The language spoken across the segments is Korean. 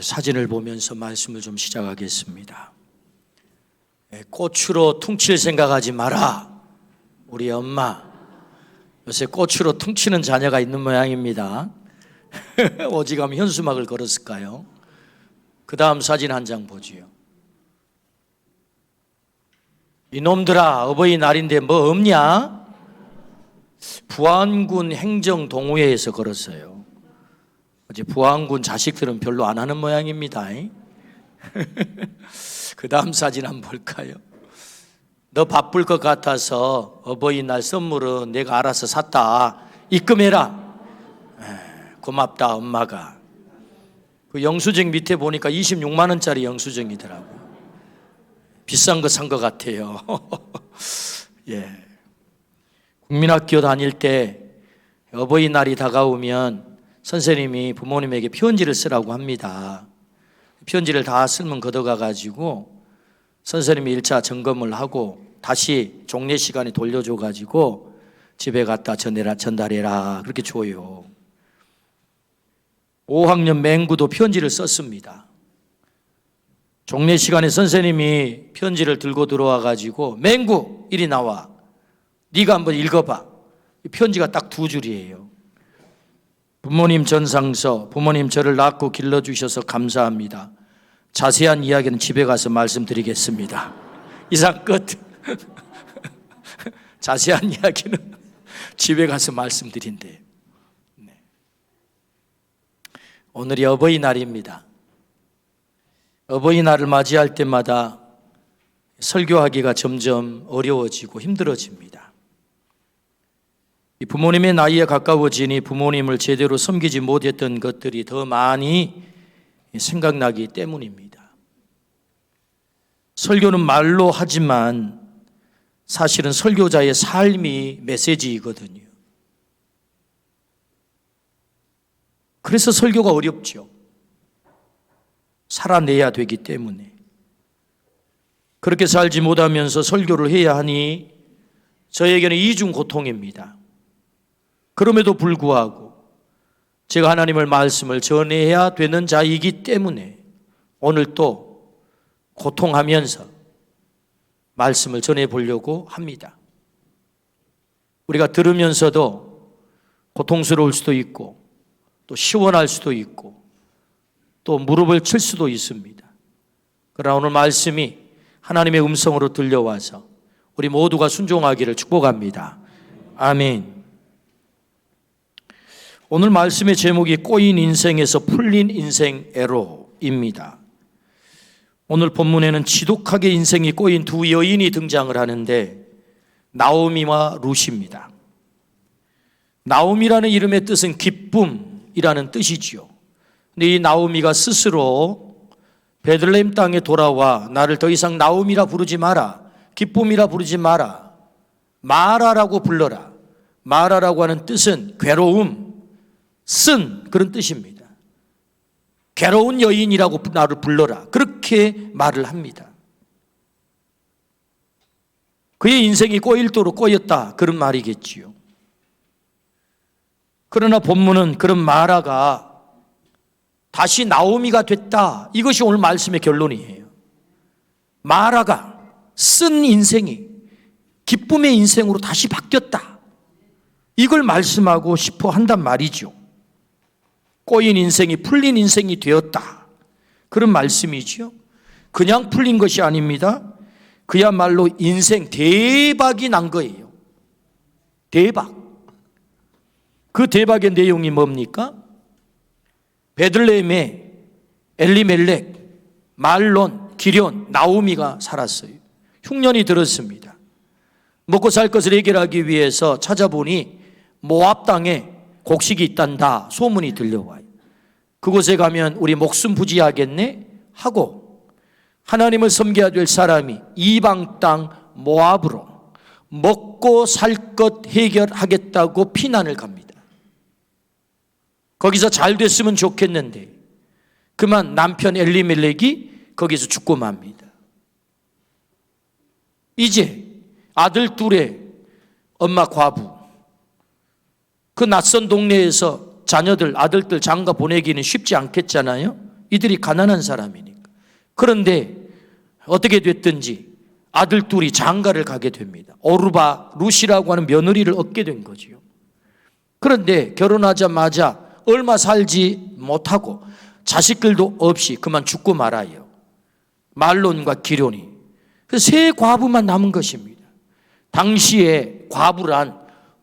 사진을 보면서 말씀을 좀 시작하겠습니다. 꽃으로 퉁칠 생각하지 마라. 우리 엄마 요새 꽃으로 퉁치는 자녀가 있는 모양입니다. 오지감 현수막을 걸었을까요? 그 다음 사진 한 장 보지요. 이놈들아, 어버이날인데 뭐 없냐? 부안군 행정동호회에서 걸었어요. 어제 부안군 자식들은 별로 안 하는 모양입니다. 그 다음 사진 한번 볼까요? 너 바쁠 것 같아서 어버이날 선물은 내가 알아서 샀다. 입금해라. 고맙다 엄마가. 그 영수증 밑에 보니까 26만 원짜리 영수증이더라고요. 비싼 거 산 것 같아요. 예. 국민학교 다닐 때 어버이날이 다가오면 선생님이 부모님에게 편지를 쓰라고 합니다. 편지를 다 쓸면 걷어가가지고 선생님이 1차 점검을 하고 다시 종례 시간에 돌려줘가지고 집에 갖다 전달해라 그렇게 줘요. 5학년 맹구도 편지를 썼습니다. 종례 시간에 선생님이 편지를 들고 들어와가지고 맹구 이리 나와. 네가 한번 읽어봐. 편지가 딱 2줄이에요. 부모님 전상서, 부모님 저를 낳고 길러주셔서 감사합니다. 자세한 이야기는 집에 가서 말씀드리겠습니다. 이상 끝. 자세한 이야기는 집에 가서 말씀드린대요. 네. 오늘이 어버이날입니다. 어버이날을 맞이할 때마다 설교하기가 점점 어려워지고 힘들어집니다. 부모님의 나이에 가까워지니 부모님을 제대로 섬기지 못했던 것들이 더 많이 생각나기 때문입니다. 설교는 말로 하지만 사실은 설교자의 삶이 메시지이거든요. 그래서 설교가 어렵죠. 살아내야 되기 때문에. 그렇게 살지 못하면서 설교를 해야 하니 저에게는 이중 고통입니다. 그럼에도 불구하고 제가 하나님의 말씀을 전해야 되는 자이기 때문에 오늘 또 고통하면서 말씀을 전해보려고 합니다. 우리가 들으면서도 고통스러울 수도 있고 또 시원할 수도 있고 또 무릎을 칠 수도 있습니다. 그러나 오늘 말씀이 하나님의 음성으로 들려와서 우리 모두가 순종하기를 축복합니다. 아멘. 오늘 말씀의 제목이 꼬인 인생에서 풀린 인생애로입니다. 오늘 본문에는 지독하게 인생이 꼬인 2 여인이 등장을 하는데 나오미와 룻입니다. 나오미라는 이름의 뜻은 기쁨이라는 뜻이지요. 근데 이 나오미가 스스로 베들레헴 땅에 돌아와 나를 더 이상 나오미라 부르지 마라, 기쁨이라 부르지 마라, 마라라고 불러라. 마라라고 하는 뜻은 괴로움, 쓴 그런 뜻입니다. 괴로운 여인이라고 나를 불러라. 그렇게 말을 합니다. 그의 인생이 꼬일도록 꼬였다. 그런 말이겠지요. 그러나 본문은 그런 마라가 다시 나오미가 됐다. 이것이 오늘 말씀의 결론이에요. 마라가 쓴 인생이 기쁨의 인생으로 다시 바뀌었다. 이걸 말씀하고 싶어 한단 말이죠. 꼬인 인생이 풀린 인생이 되었다. 그런 말씀이죠. 그냥 풀린 것이 아닙니다. 그야말로 인생 대박이 난 거예요. 대박. 그 대박의 내용이 뭡니까? 베들레헴에 엘리멜렉, 말론, 기련, 나오미가 살았어요. 흉년이 들었습니다. 먹고 살 것을 해결하기 위해서 찾아보니 모압 땅에 곡식이 있단다 소문이 들려와요. 그곳에 가면 우리 목숨 부지하겠네 하고 하나님을 섬겨야 될 사람이 이방 땅 모압으로 먹고 살 것 해결하겠다고 피난을 갑니다. 거기서 잘 됐으면 좋겠는데 그만 남편 엘리멜렉이 거기서 죽고 맙니다. 이제 아들 둘의 엄마 과부, 그 낯선 동네에서 자녀들, 아들들 장가 보내기는 쉽지 않겠잖아요. 이들이 가난한 사람이니까. 그런데 어떻게 됐든지 아들 둘이 장가를 가게 됩니다. 오르바 룻이라고 하는 며느리를 얻게 된 거지요. 그런데 결혼하자마자 얼마 살지 못하고 자식들도 없이 그만 죽고 말아요. 말론과 기론이. 그래서 세 과부만 남은 것입니다. 당시에 과부란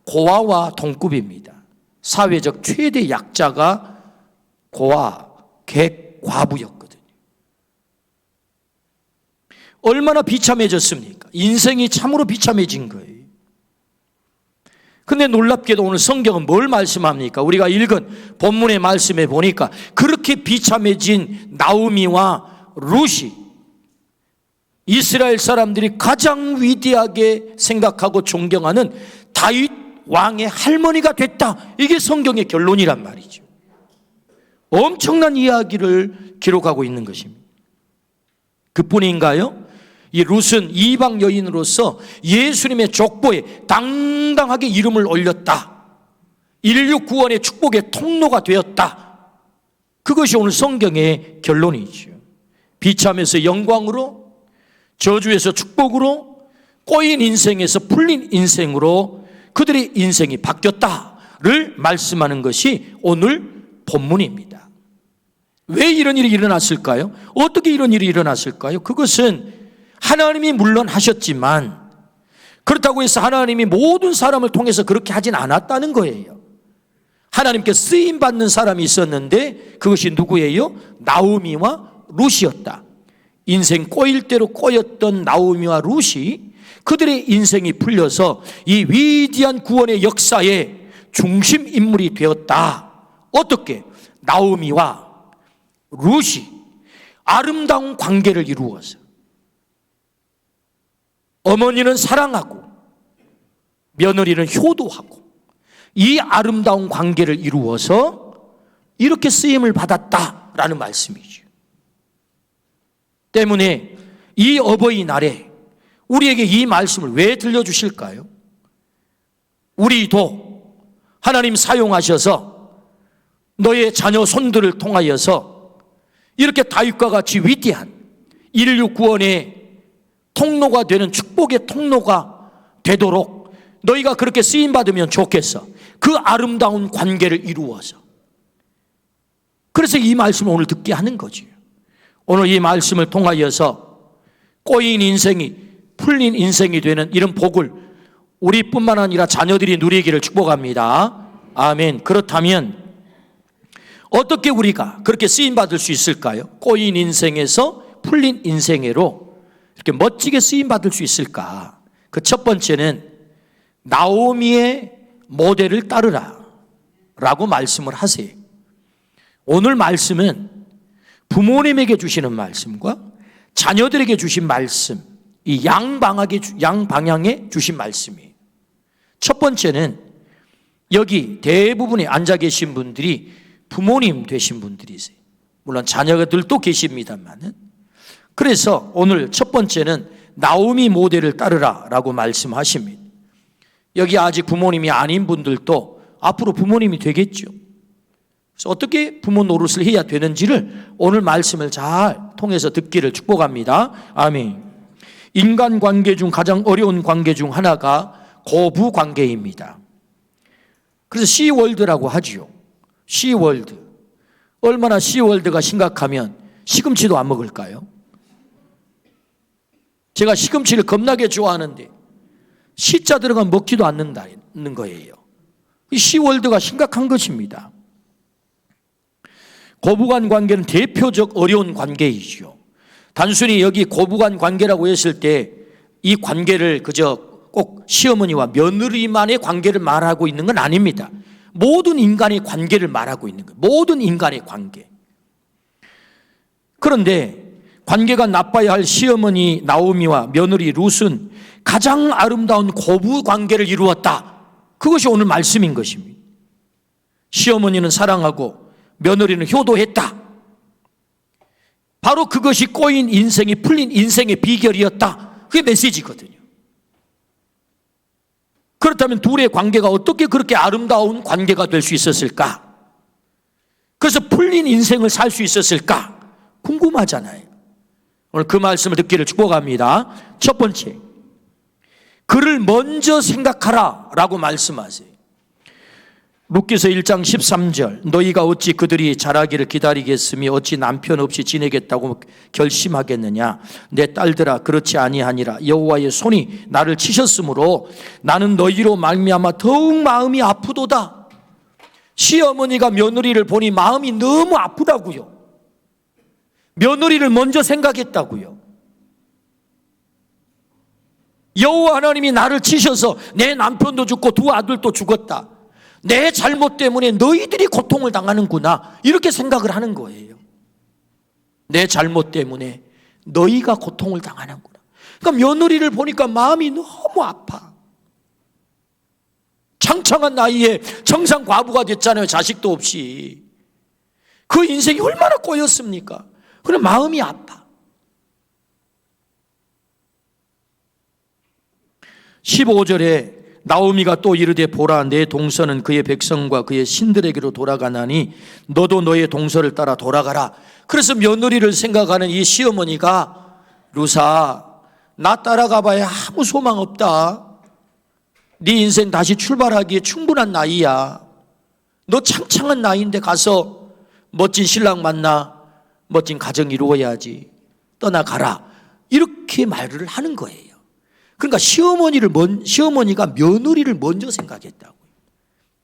고아와 동급입니다. 사회적 최대 약자가 고아, 객, 과부였거든요. 얼마나 비참해졌습니까? 인생이 참으로 비참해진 거예요. 근데 놀랍게도 오늘 성경은 뭘 말씀합니까? 우리가 읽은 본문의 말씀에 보니까 그렇게 비참해진 나오미와 룻이 이스라엘 사람들이 가장 위대하게 생각하고 존경하는 다윗 왕의 할머니가 됐다. 이게 성경의 결론이란 말이죠. 엄청난 이야기를 기록하고 있는 것입니다. 그뿐인가요? 이 룻은 이방 여인으로서 예수님의 족보에 당당하게 이름을 올렸다. 인류 구원의 축복의 통로가 되었다. 그것이 오늘 성경의 결론이죠. 비참에서 영광으로, 저주에서 축복으로, 꼬인 인생에서 풀린 인생으로 그들의 인생이 바뀌었다를 말씀하는 것이 오늘 본문입니다. 왜 이런 일이 일어났을까요? 어떻게 이런 일이 일어났을까요? 그것은 하나님이 물론 하셨지만 그렇다고 해서 하나님이 모든 사람을 통해서 그렇게 하진 않았다는 거예요. 하나님께 쓰임받는 사람이 있었는데 그것이 누구예요? 나오미와 룻이었다. 인생 꼬일 대로 꼬였던 나오미와 룻이 그들의 인생이 풀려서 이 위대한 구원의 역사의 중심 인물이 되었다. 어떻게? 나오미와 룻이 아름다운 관계를 이루어서 어머니는 사랑하고 며느리는 효도하고 이 아름다운 관계를 이루어서 이렇게 쓰임을 받았다라는 말씀이죠. 때문에 이 어버이날에 우리에게 이 말씀을 왜 들려주실까요? 우리도 하나님 사용하셔서 너의 자녀 손들을 통하여서 이렇게 다윗과 같이 위대한 인류 구원의 통로가 되는 축복의 통로가 되도록 너희가 그렇게 쓰임받으면 좋겠어. 그 아름다운 관계를 이루어서. 그래서 이 말씀을 오늘 듣게 하는 거지. 오늘 이 말씀을 통하여서 꼬인 인생이 풀린 인생이 되는 이런 복을 우리뿐만 아니라 자녀들이 누리기를 축복합니다. 아멘. 그렇다면 어떻게 우리가 그렇게 쓰임받을 수 있을까요? 꼬인 인생에서 풀린 인생으로 이렇게 멋지게 쓰임받을 수 있을까? 그 첫 번째는 나오미의 모델을 따르라 라고 말씀을 하세요. 오늘 말씀은 부모님에게 주시는 말씀과 자녀들에게 주신 말씀, 이 양방향에 주신 말씀이에요. 첫 번째는 여기 대부분의 앉아 계신 분들이 부모님 되신 분들이세요. 물론 자녀들도 계십니다만은. 그래서 오늘 첫 번째는 나오미 모델을 따르라 라고 말씀하십니다. 여기 아직 부모님이 아닌 분들도 앞으로 부모님이 되겠죠. 그래서 어떻게 부모 노릇을 해야 되는지를 오늘 말씀을 잘 통해서 듣기를 축복합니다. 아멘. 인간관계 중 가장 어려운 관계 중 하나가 고부관계입니다. 그래서 시월드라고 하지요. 시월드. 얼마나 시월드가 심각하면 시금치도 안 먹을까요? 제가 시금치를 겁나게 좋아하는데 시자 들어가면 먹지도 않는다는 거예요. 이 시월드가 심각한 것입니다. 고부간 관계는 대표적 어려운 관계이죠. 단순히 여기 고부간 관계라고 했을 때 이 관계를 그저 꼭 시어머니와 며느리만의 관계를 말하고 있는 건 아닙니다. 모든 인간의 관계를 말하고 있는 거예요. 모든 인간의 관계. 그런데 관계가 나빠야 할 시어머니 나오미와 며느리 룻은 가장 아름다운 고부 관계를 이루었다. 그것이 오늘 말씀인 것입니다. 시어머니는 사랑하고 며느리는 효도했다. 바로 그것이 꼬인 인생이 풀린 인생의 비결이었다. 그게 메시지거든요. 그렇다면 둘의 관계가 어떻게 그렇게 아름다운 관계가 될 수 있었을까? 그래서 풀린 인생을 살 수 있었을까? 위험하잖아요. 오늘 그 말씀을 듣기를 축복합니다. 첫 번째, 그를 먼저 생각하라 라고 말씀하세요. 룻기서 1장 13절, 너희가 어찌 그들이 자라기를 기다리겠으며 어찌 남편 없이 지내겠다고 결심하겠느냐. 내 딸들아, 그렇지 아니하니라. 여호와의 손이 나를 치셨으므로 나는 너희로 말미암아 더욱 마음이 아프도다. 시어머니가 며느리를 보니 마음이 너무 아프다고요. 며느리를 먼저 생각했다고요. 여호와 하나님이 나를 치셔서 내 남편도 죽고 두 아들도 죽었다. 내 잘못 때문에 너희들이 고통을 당하는구나, 이렇게 생각을 하는 거예요. 내 잘못 때문에 너희가 고통을 당하는구나. 그러니까 며느리를 보니까 마음이 너무 아파. 창창한 나이에 정상 과부가 됐잖아요. 자식도 없이. 그 인생이 얼마나 꼬였습니까? 그래 마음이 아파. 15절에 나오미가 또 이르되 보라, 내 동서는 그의 백성과 그의 신들에게로 돌아가나니 너도 너의 동서를 따라 돌아가라. 그래서 며느리를 생각하는 이 시어머니가, 루사, 나 따라가 봐야 아무 소망 없다. 네 인생 다시 출발하기에 충분한 나이야. 너 창창한 나이인데 가서 멋진 신랑 만나 멋진 가정 이루어야지. 떠나가라. 이렇게 말을 하는 거예요. 그러니까 시어머니가 며느리를 먼저 생각했다고요.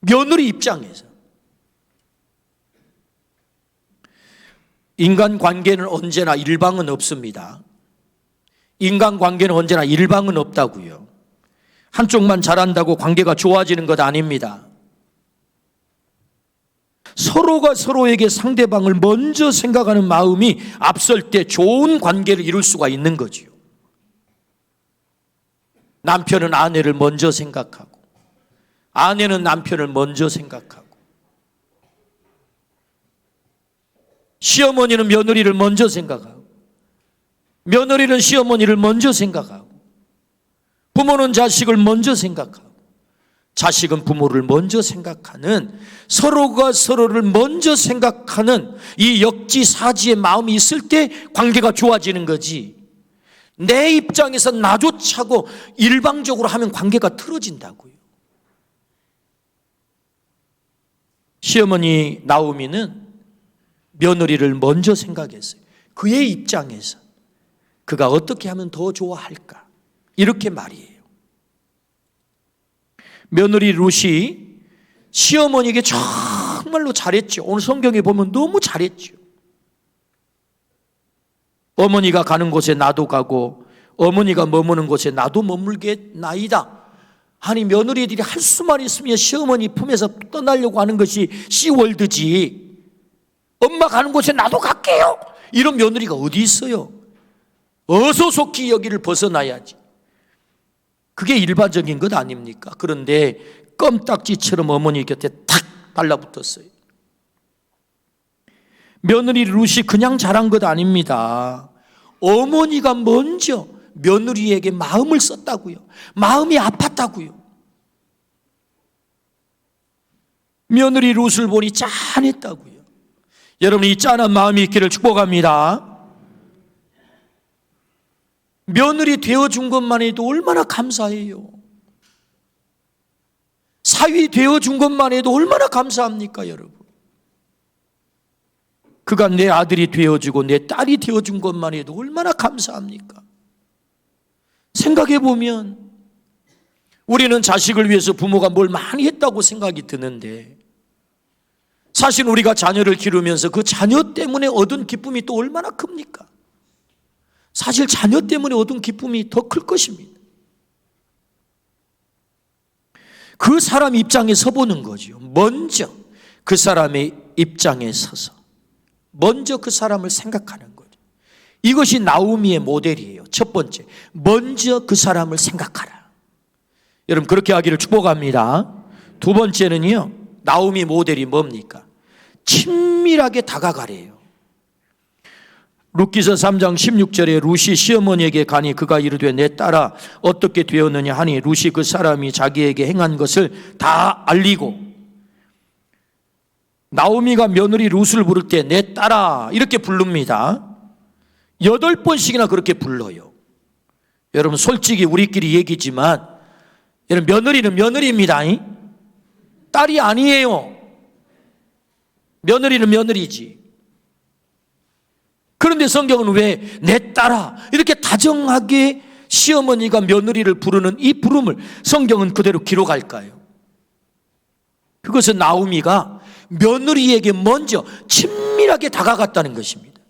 며느리 입장에서. 인간관계는 언제나 일방은 없습니다. 인간관계는 언제나 일방은 없다고요. 한쪽만 잘한다고 관계가 좋아지는 것 아닙니다. 서로가 서로에게 상대방을 먼저 생각하는 마음이 앞설 때 좋은 관계를 이룰 수가 있는 거지요. 남편은 아내를 먼저 생각하고, 아내는 남편을 먼저 생각하고, 시어머니는 며느리를 먼저 생각하고, 며느리는 시어머니를 먼저 생각하고, 부모는 자식을 먼저 생각하고, 자식은 부모를 먼저 생각하는, 서로가 서로를 먼저 생각하는 이 역지사지의 마음이 있을 때 관계가 좋아지는 거지, 내 입장에서 나조차고 일방적으로 하면 관계가 틀어진다고요. 시어머니 나오미는 며느리를 먼저 생각했어요. 그의 입장에서 그가 어떻게 하면 더 좋아할까, 이렇게 말이에요. 며느리 룻이 시어머니에게 정말로 잘했죠. 오늘 성경에 보면 너무 잘했죠. 어머니가 가는 곳에 나도 가고 어머니가 머무는 곳에 나도 머물겠나이다 하니 며느리들이 할 수만 있으면 시어머니 품에서 떠나려고 하는 것이 씨월드지, 엄마 가는 곳에 나도 갈게요, 이런 며느리가 어디 있어요. 어서 속히 여기를 벗어나야지. 그게 일반적인 것 아닙니까? 그런데 껌딱지처럼 어머니 곁에 탁 달라붙었어요. 며느리 룻이 그냥 잘한 것 아닙니다. 어머니가 먼저 며느리에게 마음을 썼다고요. 마음이 아팠다고요. 며느리 룻을 보니 짠했다고요. 여러분, 이 짠한 마음이 있기를 축복합니다. 며느리 되어준 것만 해도 얼마나 감사해요. 사위 되어준 것만 해도 얼마나 감사합니까, 여러분. 그가 내 아들이 되어주고 내 딸이 되어준 것만 해도 얼마나 감사합니까? 생각해 보면 우리는 자식을 위해서 부모가 뭘 많이 했다고 생각이 드는데, 사실 우리가 자녀를 기르면서 그 자녀 때문에 얻은 기쁨이 또 얼마나 큽니까? 사실 자녀 때문에 얻은 기쁨이 더 클 것입니다. 그 사람 입장에 서보는 거죠. 먼저 그 사람의 입장에 서서 먼저 그 사람을 생각하는 거죠. 이것이 나오미의 모델이에요. 첫 번째, 먼저 그 사람을 생각하라. 여러분, 그렇게 하기를 축복합니다. 두 번째는요, 나오미 모델이 뭡니까? 친밀하게 다가가래요. 룻기서 3장 16절에 룻이 시어머니에게 가니 그가 이르되 내 딸아 어떻게 되었느냐 하니 룻이 그 사람이 자기에게 행한 것을 다 알리고, 나오미가 며느리 룻을 부를 때 내 딸아 이렇게 부릅니다. 8번씩이나 그렇게 불러요. 여러분 솔직히 우리끼리 얘기지만 여러분 며느리는 며느리입니다. 딸이 아니에요. 며느리는 며느리지. 그런데 성경은 왜 내 딸아 이렇게 다정하게 시어머니가 며느리를 부르는 이 부름을 성경은 그대로 기록할까요? 그것은 나오미가 며느리에게 먼저 친밀하게 다가갔다는 것입니다.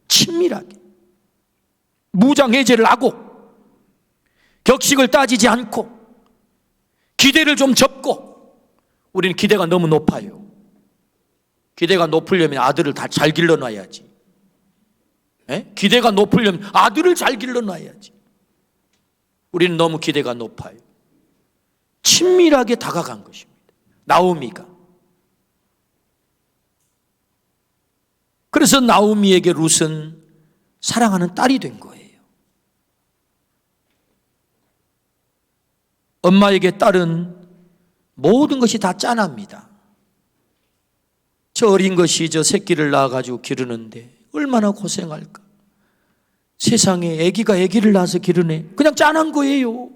친밀하게. 무장해제를 하고 격식을 따지지 않고 기대를 좀 접고. 우리는 기대가 너무 높아요. 기대가 높으려면 아들을 다 잘 길러놔야지. 기대가 높으려면 아들을 잘 길러놔야지. 우리는 너무 기대가 높아요. 친밀하게 다가간 것입니다. 나오미가. 그래서 나오미에게 룻은 사랑하는 딸이 된 거예요. 엄마에게 딸은 모든 것이 다 짠합니다. 저 어린 것이 저 새끼를 낳아가지고 기르는데 얼마나 고생할까. 세상에 아기가 아기를 낳아서 기르네. 그냥 짠한 거예요.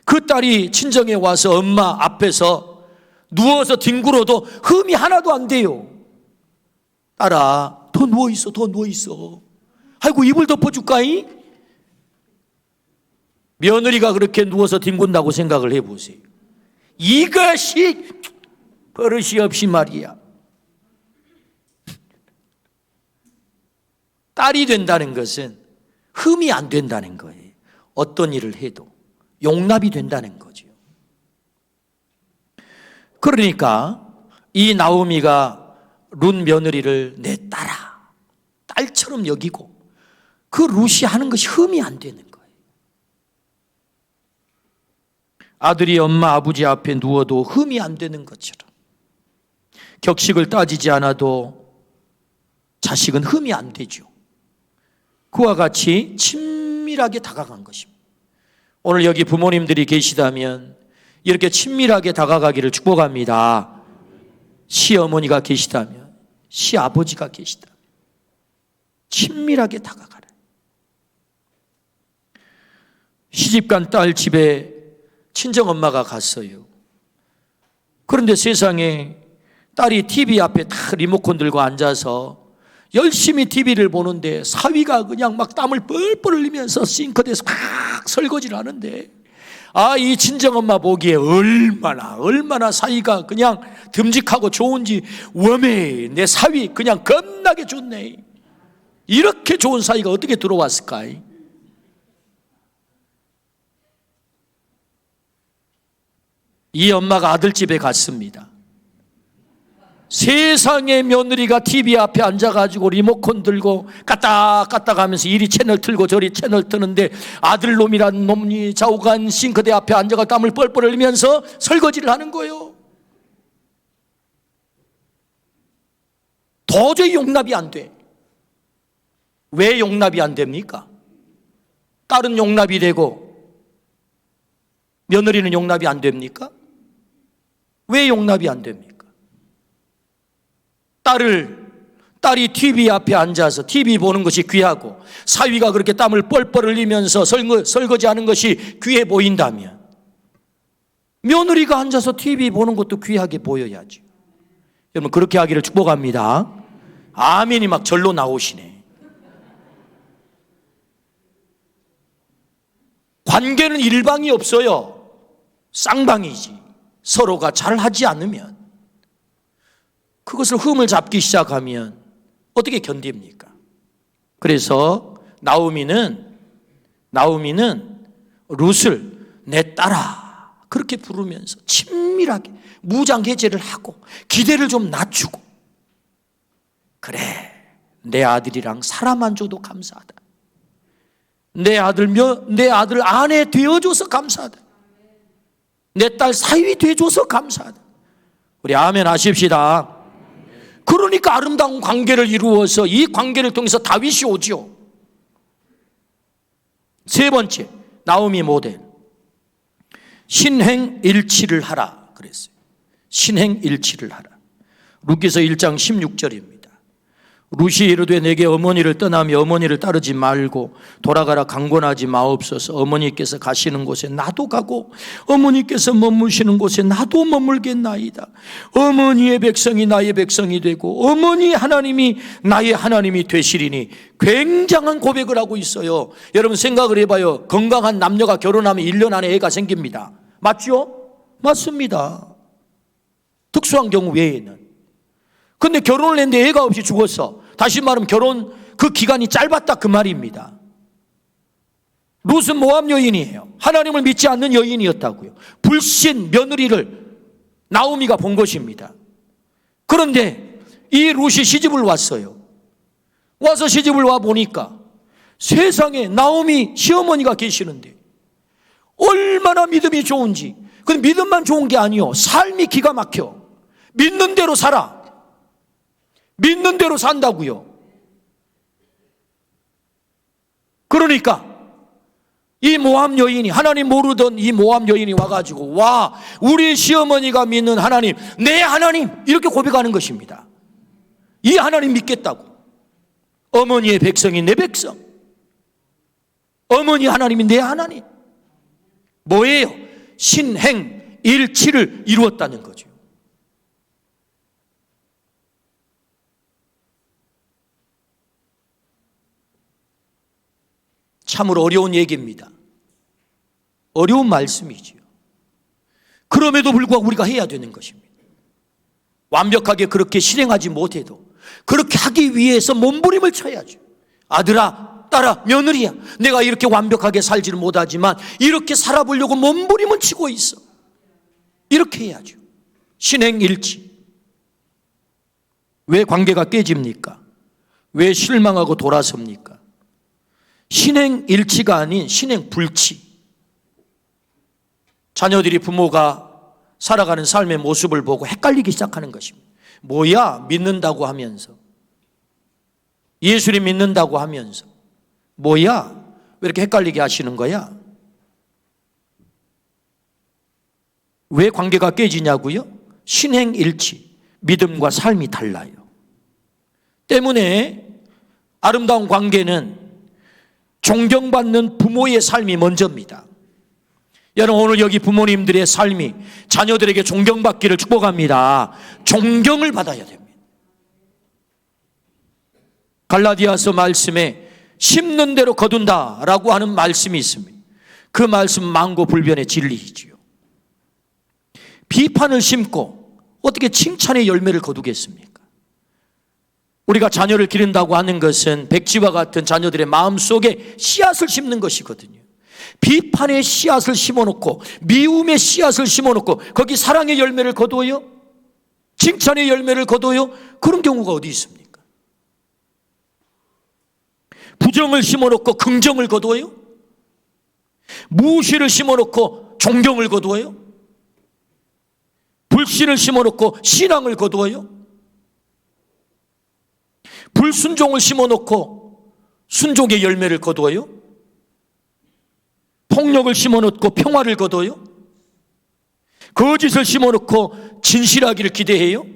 그 딸이 친정에 와서 엄마 앞에서 누워서 뒹굴어도 흠이 하나도 안 돼요. 딸아, 더 누워있어, 더 누워있어. 아이고, 이불 덮어줄까이? 며느리가 그렇게 누워서 뒹군다고 생각을 해보세요. 이것이 버릇이 없이 말이야. 딸이 된다는 것은 흠이 안 된다는 거예요. 어떤 일을 해도 용납이 된다는 거죠. 그러니까 이 나오미가 룻 며느리를 내 딸아, 딸처럼 여기고 그 룻이 하는 것이 흠이 안 되는 거예요. 아들이 엄마 아버지 앞에 누워도 흠이 안 되는 것처럼 격식을 따지지 않아도 자식은 흠이 안 되죠. 그와 같이 친밀하게 다가간 것입니다. 오늘 여기 부모님들이 계시다면 이렇게 친밀하게 다가가기를 축복합니다. 시어머니가 계시다면, 시아버지가 계시다면 친밀하게 다가가라. 시집간 딸 집에 친정엄마가 갔어요. 그런데 세상에 딸이 TV 앞에 다 리모컨 들고 앉아서 열심히 TV를 보는데 사위가 그냥 막 땀을 뻘뻘 흘리면서 싱크대에서 막 설거지를 하는데, 이 친정엄마 보기에 얼마나 사위가 그냥 듬직하고 좋은지, 웜에 내 사위 그냥 겁나게 좋네. 이렇게 좋은 사위가 어떻게 들어왔을까? 이 엄마가 아들 집에 갔습니다. 세상에 며느리가 TV 앞에 앉아가지고 리모컨 들고 까딱까딱 하면서 이리 채널 틀고 저리 채널 트는데 아들놈이란 놈이 좌우간 싱크대 앞에 앉아가 땀을 뻘뻘 흘리면서 설거지를 하는 거예요. 도저히 용납이 안 돼. 왜 용납이 안 됩니까? 딸은 용납이 되고 며느리는 용납이 안 됩니까? 왜 용납이 안 됩니까? 딸이 TV 앞에 앉아서 TV 보는 것이 귀하고 사위가 그렇게 땀을 뻘뻘 흘리면서 설거지하는 것이 귀해 보인다면 며느리가 앉아서 TV 보는 것도 귀하게 보여야죠. 여러분 그렇게 하기를 축복합니다. 아멘이 막 절로 나오시네. 관계는 일방이 없어요. 쌍방이지. 서로가 잘하지 않으면, 그것을 흠을 잡기 시작하면 어떻게 견딥니까? 그래서 나오미는 룻을 내 딸아 그렇게 부르면서 친밀하게 무장해제를 하고 기대를 좀 낮추고, 그래 내 아들이랑 살아만 줘도 감사하다. 내 아들 아내 되어줘서 감사하다. 내 딸 사위 되어줘서 감사하다. 우리 아멘 하십시다. 그러니까 아름다운 관계를 이루어서 이 관계를 통해서 다윗이 오죠. 세 번째, 나오미 모델. 신행일치를 하라 그랬어요. 신행일치를 하라. 룻기서 1장 16절입니다. 룻이 이르되 내게 어머니를 떠나며 어머니를 따르지 말고 돌아가라 강권하지 마옵소서. 어머니께서 가시는 곳에 나도 가고 어머니께서 머무시는 곳에 나도 머물겠나이다. 어머니의 백성이 나의 백성이 되고 어머니 하나님이 나의 하나님이 되시리니. 굉장한 고백을 하고 있어요. 여러분 생각을 해봐요. 건강한 남녀가 결혼하면 1년 안에 애가 생깁니다. 맞죠? 맞습니다. 특수한 경우 외에는. 근데 결혼을 했는데 애가 없이 죽었어. 다시 말하면 결혼 그 기간이 짧았다 그 말입니다. 룻은 모압 여인이에요. 하나님을 믿지 않는 여인이었다고요. 불신 며느리를 나오미가 본 것입니다. 그런데 이 룻이 시집을 왔어요. 와서 시집을 와 보니까 세상에 나오미 시어머니가 계시는데 얼마나 믿음이 좋은지. 근데 믿음만 좋은 게 아니요, 삶이 기가 막혀. 믿는 대로 살아. 믿는 대로 산다고요. 그러니까 이 모압 여인이, 하나님 모르던 이 모압 여인이 와가지고, 와, 우리 시어머니가 믿는 하나님, 내 하나님, 이렇게 고백하는 것입니다. 이 하나님 믿겠다고. 어머니의 백성이 내 백성, 어머니 하나님이 내 하나님. 뭐예요? 신행일치를 이루었다는 거죠. 참으로 어려운 얘기입니다. 어려운 말씀이지요. 그럼에도 불구하고 우리가 해야 되는 것입니다. 완벽하게 그렇게 실행하지 못해도 그렇게 하기 위해서 몸부림을 쳐야죠. 아들아, 딸아, 며느리야, 내가 이렇게 완벽하게 살지를 못하지만 이렇게 살아보려고 몸부림은 치고 있어. 이렇게 해야죠. 신행일치. 왜 관계가 깨집니까? 왜 실망하고 돌아섭니까? 신행일치가 아닌 신행불치. 자녀들이 부모가 살아가는 삶의 모습을 보고 헷갈리기 시작하는 것입니다. 뭐야? 믿는다고 하면서, 예수님 믿는다고 하면서, 뭐야? 왜 이렇게 헷갈리게 하시는 거야? 왜 관계가 깨지냐고요? 신행일치, 믿음과 삶이 달라요. 때문에 아름다운 관계는 존경받는 부모의 삶이 먼저입니다. 여러분, 오늘 여기 부모님들의 삶이 자녀들에게 존경받기를 축복합니다. 존경을 받아야 됩니다. 갈라디아서 말씀에 심는 대로 거둔다라고 하는 말씀이 있습니다. 그 말씀 만고불변의 진리이지요. 비판을 심고 어떻게 칭찬의 열매를 거두겠습니까? 우리가 자녀를 기른다고 하는 것은 백지와 같은 자녀들의 마음속에 씨앗을 심는 것이거든요. 비판의 씨앗을 심어놓고 미움의 씨앗을 심어놓고 거기 사랑의 열매를 거둬요? 칭찬의 열매를 거둬요? 그런 경우가 어디 있습니까? 부정을 심어놓고 긍정을 거둬요? 무시를 심어놓고 존경을 거두어요? 불신을 심어놓고 신앙을 거두어요? 불순종을 심어놓고 순종의 열매를 거두어요? 폭력을 심어놓고 평화를 거둬요? 거짓을 심어놓고 진실하기를 기대해요?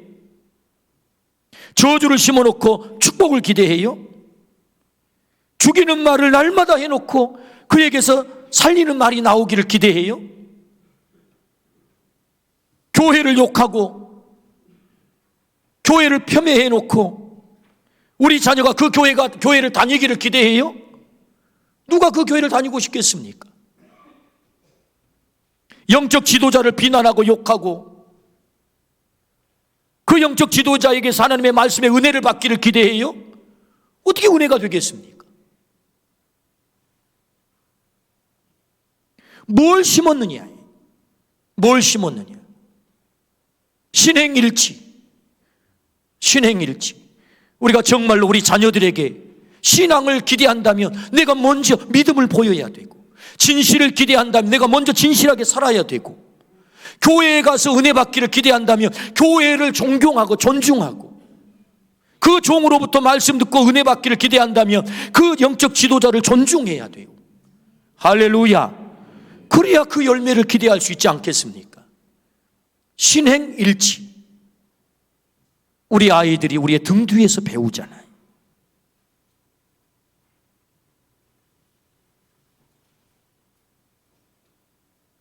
저주를 심어놓고 축복을 기대해요? 죽이는 말을 날마다 해놓고 그에게서 살리는 말이 나오기를 기대해요? 교회를 욕하고 교회를 폄훼해놓고 우리 자녀가 그 교회를 다니기를 기대해요? 누가 그 교회를 다니고 싶겠습니까? 영적 지도자를 비난하고 욕하고 그 영적 지도자에게서 하나님의 말씀의 은혜를 받기를 기대해요? 어떻게 은혜가 되겠습니까? 뭘 심었느냐? 뭘 심었느냐? 신행일치. 신행일치. 우리가 정말로 우리 자녀들에게 신앙을 기대한다면 내가 먼저 믿음을 보여야 되고, 진실을 기대한다면 내가 먼저 진실하게 살아야 되고, 교회에 가서 은혜 받기를 기대한다면 교회를 존경하고 존중하고, 그 종으로부터 말씀 듣고 은혜 받기를 기대한다면 그 영적 지도자를 존중해야 돼요. 할렐루야. 그래야 그 열매를 기대할 수 있지 않겠습니까? 신행일치. 우리 아이들이 우리의 등 뒤에서 배우잖아요.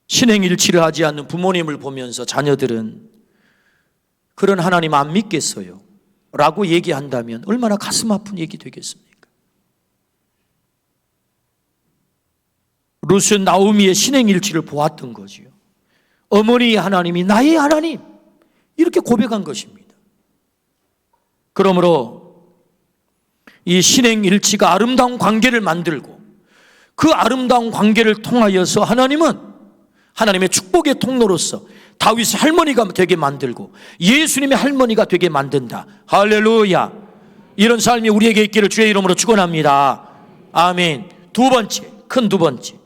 신행일치를 하지 않는 부모님을 보면서 자녀들은 그런 하나님 안 믿겠어요 라고 얘기한다면 얼마나 가슴 아픈 얘기 되겠습니까? 룻은 나오미의 신행일치를 보았던 거지요. 어머니의 하나님이 나의 하나님, 이렇게 고백한 것입니다. 그러므로 이 신행일치가 아름다운 관계를 만들고 그 아름다운 관계를 통하여서 하나님은 하나님의 축복의 통로로서 다윗의 할머니가 되게 만들고 예수님의 할머니가 되게 만든다. 할렐루야. 이런 삶이 우리에게 있기를 주의 이름으로 축원합니다. 아멘. 두 번째, 큰 두 번째,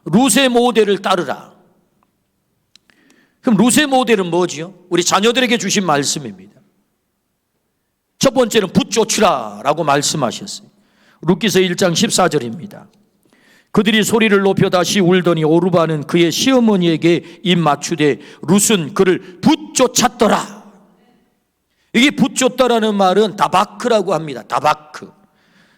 룻의 모델을 따르라. 그럼 룻의 모델은 뭐지요? 우리 자녀들에게 주신 말씀입니다. 첫 번째는 붙쫓으라 라고 말씀하셨어요. 룻기서 1장 14절입니다. 그들이 소리를 높여 다시 울더니 오르바는 그의 시어머니에게 입 맞추되 룻은 그를 붙쫓았더라. 이게 붙쫓다라는 말은 다바크라고 합니다. 다바크.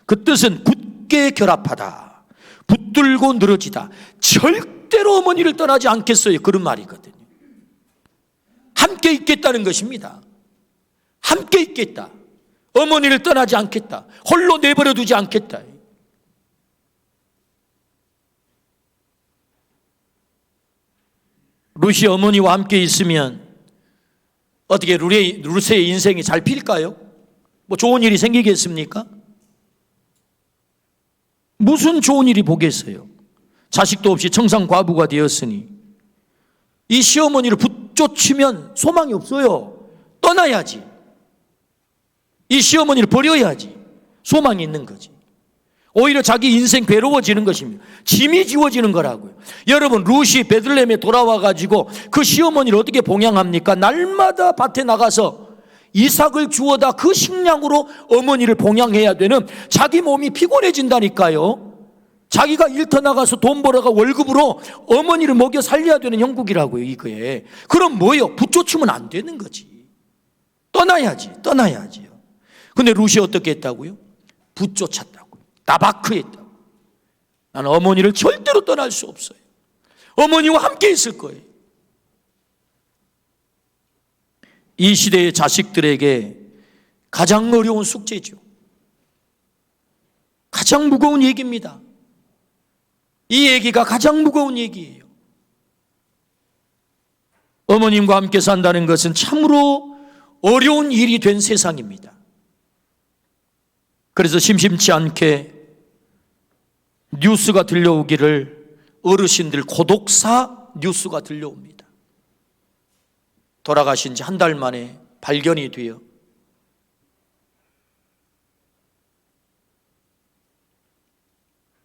그 뜻은 굳게 결합하다, 붙들고 늘어지다, 절대로 어머니를 떠나지 않겠어요, 그런 말이거든요. 함께 있겠다는 것입니다. 함께 있겠다, 어머니를 떠나지 않겠다, 홀로 내버려 두지 않겠다. 룻이 어머니와 함께 있으면 어떻게 룻의 인생이 잘 필까요? 뭐 좋은 일이 생기겠습니까? 무슨 좋은 일이 보겠어요? 자식도 없이 청산과부가 되었으니 이 시어머니를 붙쫓으면 소망이 없어요. 떠나야지. 이 시어머니를 버려야지. 소망이 있는 거지. 오히려 자기 인생 괴로워지는 것입니다. 짐이 지워지는 거라고요. 여러분, 룻이 베들레헴에 돌아와 가지고 그 시어머니를 어떻게 봉양합니까? 날마다 밭에 나가서 이삭을 주워다 그 식량으로 어머니를 봉양해야 되는, 자기 몸이 피곤해진다니까요. 자기가 일터 나가서 돈 벌어가 월급으로 어머니를 먹여 살려야 되는 형국이라고요, 이거에. 그럼 뭐예요? 붙쫓으면 안 되는 거지. 떠나야지요. 근데 룻이 어떻게 했다고요? 붙쫓았다고. 다바크했다고. 나는 어머니를 절대로 떠날 수 없어요. 어머니와 함께 있을 거예요. 이 시대의 자식들에게 가장 어려운 숙제죠. 가장 무거운 얘기입니다. 이 얘기가 가장 무거운 얘기예요. 어머님과 함께 산다는 것은 참으로 어려운 일이 된 세상입니다. 그래서 심심치 않게 뉴스가 들려오기를, 어르신들 고독사 뉴스가 들려옵니다. 돌아가신 지 한 달 만에 발견이 되어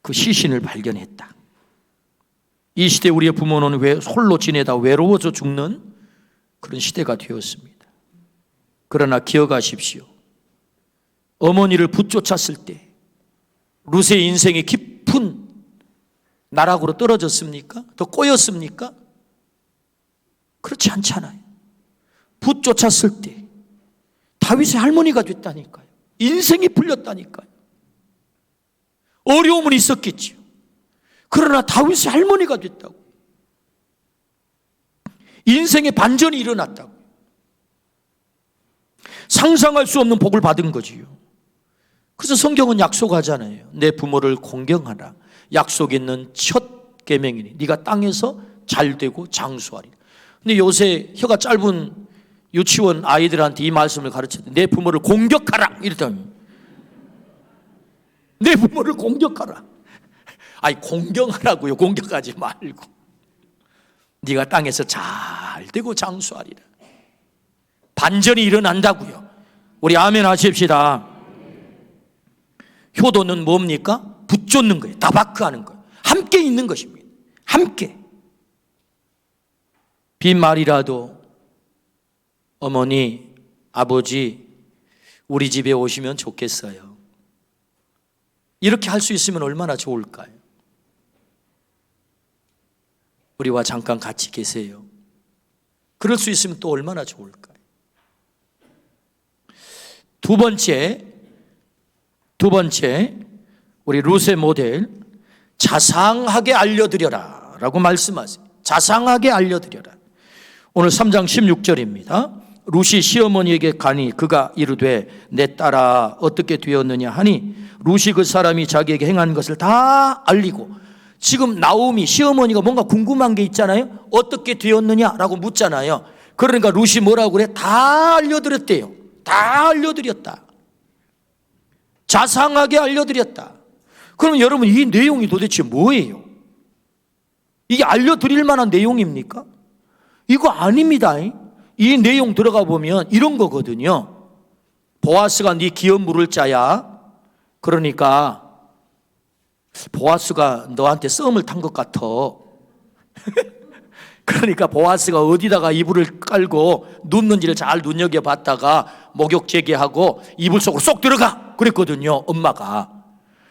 그 시신을 발견했다. 이 시대 우리의 부모는 왜 홀로 지내다 외로워져 죽는 그런 시대가 되었습니다. 그러나 기억하십시오. 어머니를 붙쫓았을 때 룻의 인생이 깊은 나락으로 떨어졌습니까? 더 꼬였습니까? 그렇지 않잖아요. 붙쫓았을 때 다윗의 할머니가 됐다니까요. 인생이 풀렸다니까요. 어려움은 있었겠죠. 그러나 다윗의 할머니가 됐다고. 인생의 반전이 일어났다고. 상상할 수 없는 복을 받은 거지요. 그래서 성경은 약속하잖아요. 내 부모를 공경하라. 약속 있는 첫 계명이니 네가 땅에서 잘되고 장수하리라. 근데 요새 혀가 짧은 유치원 아이들한테 이 말씀을 가르쳤는데, 내 부모를 공격하라 이랬더니, 내 부모를 공격하라. 아니, 공경하라고요. 공격하지 말고. 네가 땅에서 잘되고 장수하리라. 반전이 일어난다고요. 우리 아멘 하십시다. 효도는 뭡니까? 붙쫓는 거예요. 다바크하는 거예요. 함께 있는 것입니다. 함께. 빈말이라도 어머니, 아버지, 우리 집에 오시면 좋겠어요. 이렇게 할 수 있으면 얼마나 좋을까요? 우리와 잠깐 같이 계세요. 그럴 수 있으면 또 얼마나 좋을까요? 두 번째 우리 룻의 모델, 자상하게 알려드려라 라고 말씀하세요. 자상하게 알려드려라. 오늘 3장 16절입니다. 룻이 시어머니에게 가니 그가 이르되 내 딸아 어떻게 되었느냐 하니 룻이 그 사람이 자기에게 행한 것을 다 알리고, 지금 나오미 시어머니가 뭔가 궁금한 게 있잖아요. 어떻게 되었느냐라고 묻잖아요. 그러니까 룻이 뭐라고 그래? 다 알려드렸대요. 다 알려드렸다. 자상하게 알려드렸다. 그럼 여러분, 이 내용이 도대체 뭐예요? 이게 알려드릴 만한 내용입니까? 이거 아닙니다. 이 내용 들어가 보면 이런 거거든요. 보아스가 네 기업 물을 자야. 그러니까 보아스가 너한테 썸을 탄 것 같아. 그러니까 보아스가 어디다가 이불을 깔고 눕는지를 잘 눈여겨봤다가 목욕 재개하고 이불 속으로 쏙 들어가 그랬거든요, 엄마가.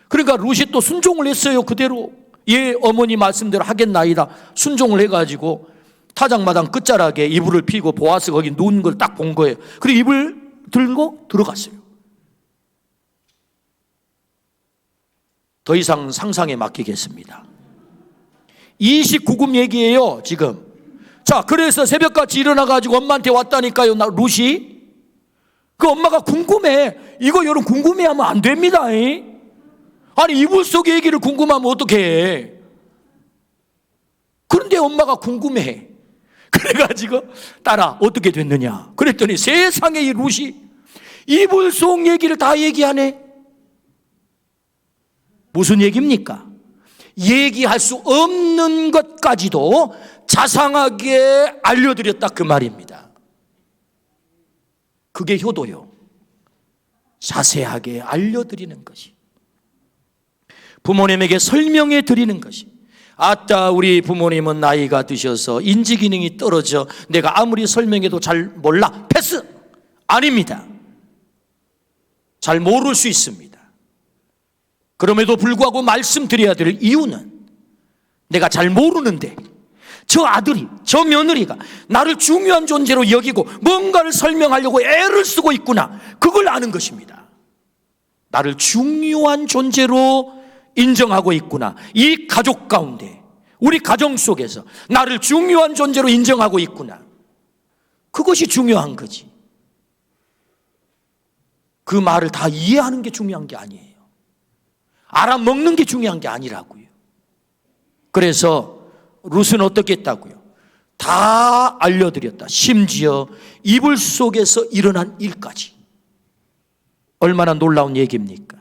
그러니까 룻이 또 순종을 했어요. 그대로 예 어머니 말씀대로 하겠나이다 순종을 해가지고 타작마당 끝자락에 이불을 피고 보아스 거기 누운 걸 딱 본 거예요. 그리고 이불 들고 들어갔어요. 더 이상 상상에 맡기겠습니다. 29금 얘기예요 지금. 자, 그래서 새벽같이 일어나가지고 엄마한테 왔다니까요, 룻이. 그 엄마가 궁금해. 이거 여러분 궁금해하면 안 됩니다. 아니 이불 속 얘기를 궁금하면 어떡해. 그런데 엄마가 궁금해. 그래가지고 딸아 어떻게 됐느냐 그랬더니 세상에 이 룻이 이불 속 얘기를 다 얘기하네. 무슨 얘기입니까? 얘기할 수 없는 것까지도 자상하게 알려드렸다 그 말입니다. 그게 효도요. 자세하게 알려드리는 것이, 부모님에게 설명해 드리는 것이. 아따 우리 부모님은 나이가 드셔서 인지기능이 떨어져 내가 아무리 설명해도 잘 몰라, 패스. 아닙니다. 잘 모를 수 있습니다. 그럼에도 불구하고 말씀드려야 될 이유는 내가 잘 모르는데 저 아들이, 저 며느리가 나를 중요한 존재로 여기고 뭔가를 설명하려고 애를 쓰고 있구나, 그걸 아는 것입니다. 나를 중요한 존재로 인정하고 있구나. 이 가족 가운데, 우리 가정 속에서 나를 중요한 존재로 인정하고 있구나. 그것이 중요한 거지. 그 말을 다 이해하는 게 중요한 게 아니에요. 알아먹는 게 중요한 게 아니라고요. 그래서 룻은 어떻게 했다고요? 다 알려드렸다. 심지어 이불 속에서 일어난 일까지. 얼마나 놀라운 얘기입니까?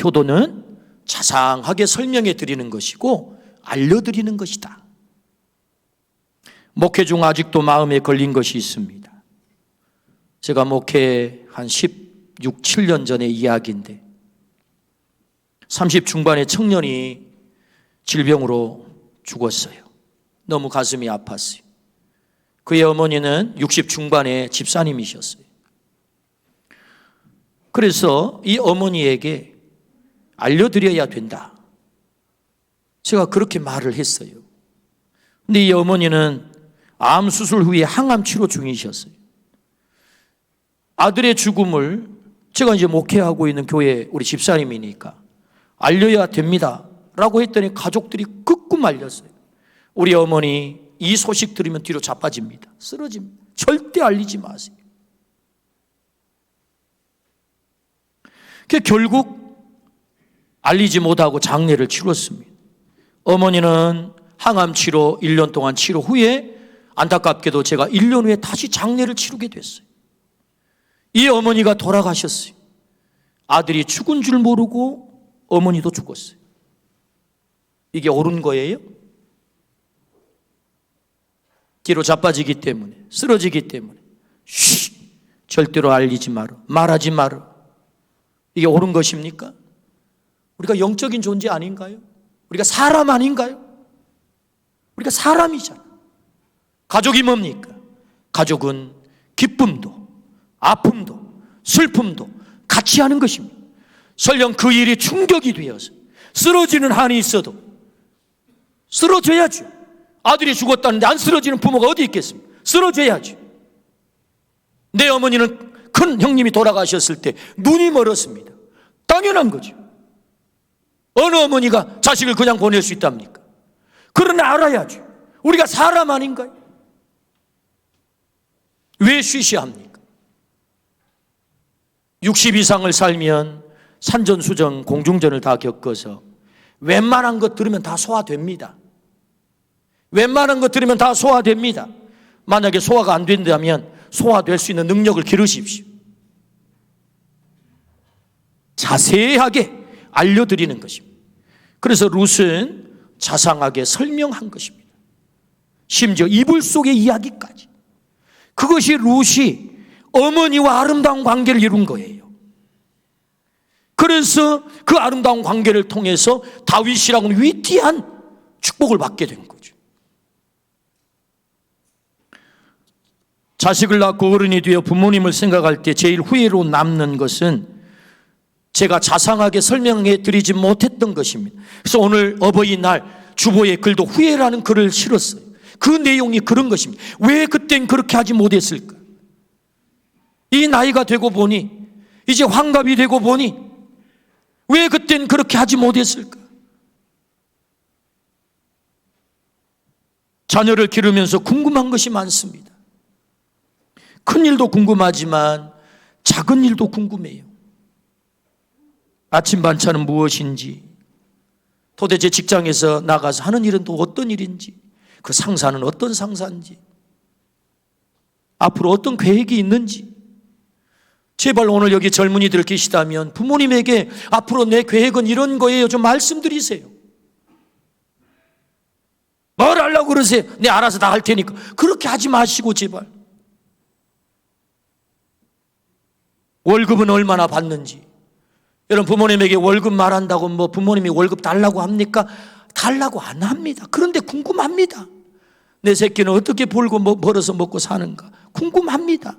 효도는 자상하게 설명해 드리는 것이고 알려드리는 것이다. 목회 중 아직도 마음에 걸린 것이 있습니다. 제가 목회 한 16, 7년 전의 이야기인데 30 중반의 청년이 질병으로 죽었어요. 너무 가슴이 아팠어요. 그의 어머니는 60 중반의 집사님이셨어요. 그래서 이 어머니에게 알려드려야 된다. 제가 그렇게 말을 했어요. 근데 이 어머니는 암 수술 후에 항암 치료 중이셨어요. 아들의 죽음을 제가 이제 목회하고 있는 교회 우리 집사님이니까 알려야 됩니다 라고 했더니 가족들이 극구 말렸어요. 우리 어머니 이 소식 들으면 뒤로 자빠집니다. 쓰러집니다. 절대 알리지 마세요. 결국 알리지 못하고 장례를 치렀습니다. 어머니는 항암 치료 1년 동안 치료 후에 안타깝게도 제가 1년 후에 다시 장례를 치르게 됐어요. 이 어머니가 돌아가셨어요. 아들이 죽은 줄 모르고 어머니도 죽었어요. 이게 옳은 거예요? 뒤로 자빠지기 때문에, 쓰러지기 때문에 절대로 알리지 마라, 말하지 마라. 이게 옳은 것입니까? 우리가 영적인 존재 아닌가요? 우리가 사람 아닌가요? 우리가 사람이잖아. 가족이 뭡니까? 가족은 기쁨도 아픔도 슬픔도 같이 하는 것입니다. 설령 그 일이 충격이 되어서 쓰러지는 한이 있어도 쓰러져야죠. 아들이 죽었다는데 안 쓰러지는 부모가 어디 있겠습니까? 쓰러져야죠. 내 어머니는 그 큰 형님이 돌아가셨을 때 눈이 멀었습니다. 당연한 거죠. 어느 어머니가 자식을 그냥 보낼 수 있답니까? 그러나 알아야죠. 우리가 사람 아닌가요? 왜 쉬쉬합니까? 60 이상을 살면 산전수전, 공중전을 다 겪어서 웬만한 것 들으면 다 소화됩니다. 웬만한 것 들으면 다 소화됩니다. 만약에 소화가 안 된다면 소화될 수 있는 능력을 기르십시오. 자세하게 알려드리는 것입니다. 그래서 룻은 자상하게 설명한 것입니다. 심지어 이불 속의 이야기까지. 그것이 룻이 어머니와 아름다운 관계를 이룬 거예요. 그래서 그 아름다운 관계를 통해서 다윗이라고는 위대한 축복을 받게 된 거죠. 자식을 낳고 어른이 되어 부모님을 생각할 때 제일 후회로 남는 것은 제가 자상하게 설명해 드리지 못했던 것입니다. 그래서 오늘 어버이날 주보의 글도 후회라는 글을 실었어요. 그 내용이 그런 것입니다. 왜 그땐 그렇게 하지 못했을까? 이 나이가 되고 보니, 이제 환갑이 되고 보니 왜 그땐 그렇게 하지 못했을까? 자녀를 기르면서 궁금한 것이 많습니다. 큰 일도 궁금하지만 작은 일도 궁금해요. 아침 반찬은 무엇인지, 도대체 직장에서 나가서 하는 일은 또 어떤 일인지, 그 상사는 어떤 상사인지, 앞으로 어떤 계획이 있는지. 제발 오늘 여기 젊은이들 계시다면 부모님에게 앞으로 내 계획은 이런 거예요 좀 말씀드리세요. 뭘 하려고 그러세요? 내 알아서 다 할 테니까. 그렇게 하지 마시고 제발. 월급은 얼마나 받는지. 여러분, 부모님에게 월급 말한다고 뭐 부모님이 월급 달라고 합니까? 달라고 안 합니다. 그런데 궁금합니다. 내 새끼는 어떻게 벌고 벌어서 먹고 사는가 궁금합니다.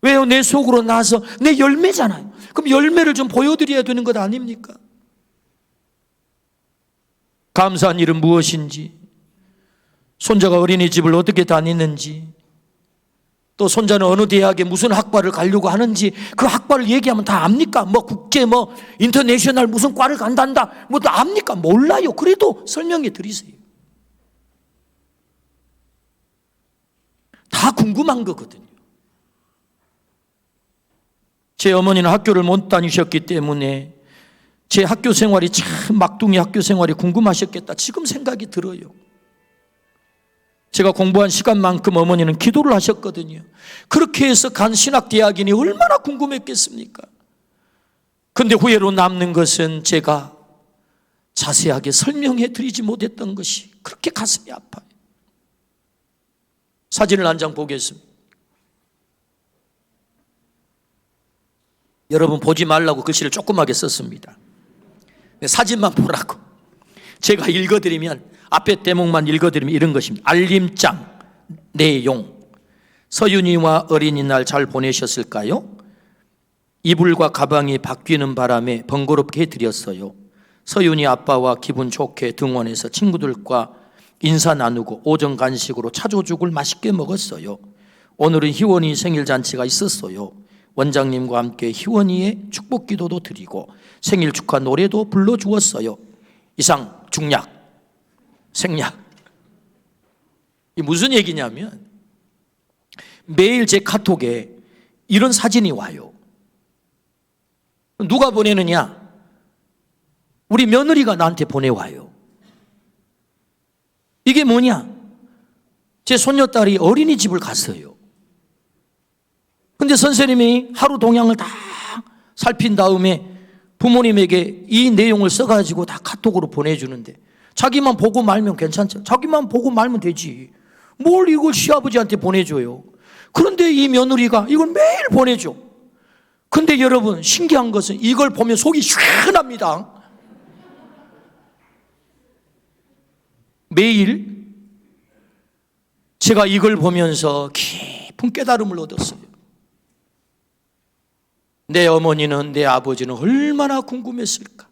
왜요? 내 속으로 나서 내 열매잖아요. 그럼 열매를 좀 보여드려야 되는 것 아닙니까? 감사한 일은 무엇인지, 손자가 어린이집을 어떻게 다니는지, 또 손자는 어느 대학에 무슨 학과를 가려고 하는지 그 학과를 얘기하면 다 압니까? 뭐 국제 뭐 인터내셔널 무슨 과를 간단다 뭐 다 압니까? 몰라요. 그래도 설명해 드리세요. 다 궁금한 거거든요. 제 어머니는 학교를 못 다니셨기 때문에 제 학교 생활이 참 막둥이 학교 생활이 궁금하셨겠다 지금 생각이 들어요. 제가 공부한 시간만큼 어머니는 기도를 하셨거든요. 그렇게 해서 간 신학대학인이 얼마나 궁금했겠습니까? 그런데 후회로 남는 것은 제가 자세하게 설명해 드리지 못했던 것이 그렇게 가슴이 아파요. 사진을 한 장 보겠습니다. 여러분 보지 말라고 글씨를 조그맣게 썼습니다. 사진만 보라고. 제가 읽어드리면 앞에 대목만 읽어드리면 이런 것입니다. 알림장 내용. 서윤이와 어린이날 잘 보내셨을까요? 이불과 가방이 바뀌는 바람에 번거롭게 해드렸어요. 서윤이 아빠와 기분 좋게 등원해서 친구들과 인사 나누고 오전 간식으로 차조죽을 맛있게 먹었어요. 오늘은 희원이 생일 잔치가 있었어요. 원장님과 함께 희원이의 축복 기도도 드리고 생일 축하 노래도 불러주었어요. 이상 중략, 생략. 이 무슨 얘기냐면 매일 제 카톡에 이런 사진이 와요. 누가 보내느냐? 우리 며느리가 나한테 보내와요. 이게 뭐냐? 제 손녀딸이 어린이집을 갔어요. 근데 선생님이 하루 동향을 다 살핀 다음에 부모님에게 이 내용을 써가지고 다 카톡으로 보내주는데 자기만 보고 말면 괜찮죠. 자기만 보고 말면 되지. 뭘 이걸 시아버지한테 보내줘요. 그런데 이 며느리가 이걸 매일 보내줘. 근데 여러분 신기한 것은 이걸 보면 속이 시원합니다. 매일 제가 이걸 보면서 깊은 깨달음을 얻었어요. 내 어머니는 내 아버지는 얼마나 궁금했을까?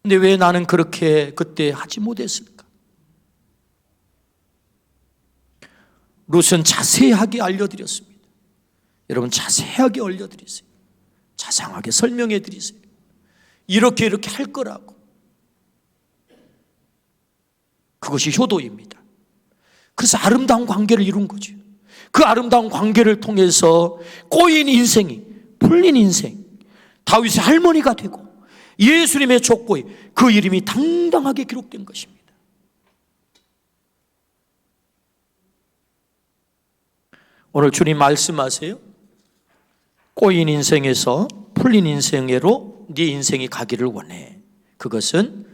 근데 왜 나는 그렇게 그때 하지 못했을까? 룻은 자세하게 알려드렸습니다. 여러분 자세하게 알려드리세요. 자상하게 설명해 드리세요. 이렇게 할 거라고. 그것이 효도입니다. 그래서 아름다운 관계를 이룬 거죠. 그 아름다운 관계를 통해서 꼬인 인생이 풀린 인생, 다윗의 할머니가 되고 예수님의 족보에 그 이름이 당당하게 기록된 것입니다. 오늘 주님 말씀하세요. 꼬인 인생에서 풀린 인생으로 네 인생이 가기를 원해. 그것은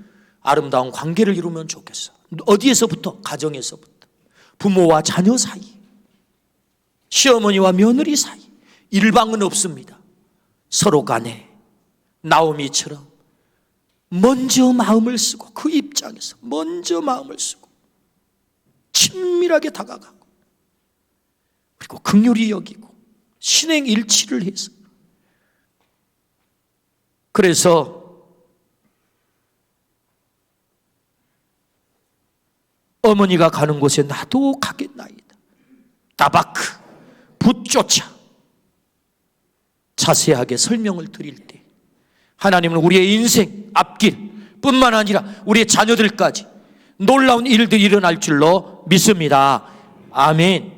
아름다운 관계를 이루면 좋겠어. 어디에서부터? 가정에서부터. 부모와 자녀 사이, 시어머니와 며느리 사이. 일방은 없습니다. 서로 간에 나오미처럼 먼저 마음을 쓰고, 그 입장에서 먼저 마음을 쓰고 친밀하게 다가가고, 그리고 긍휼히 여기고 신행일치를 해서, 그래서 어머니가 가는 곳에 나도 가겠나이다. 다바크, 붙조차 자세하게 설명을 드릴 때 하나님은 우리의 인생 앞길 뿐만 아니라 우리의 자녀들까지 놀라운 일들이 일어날 줄로 믿습니다. 아멘.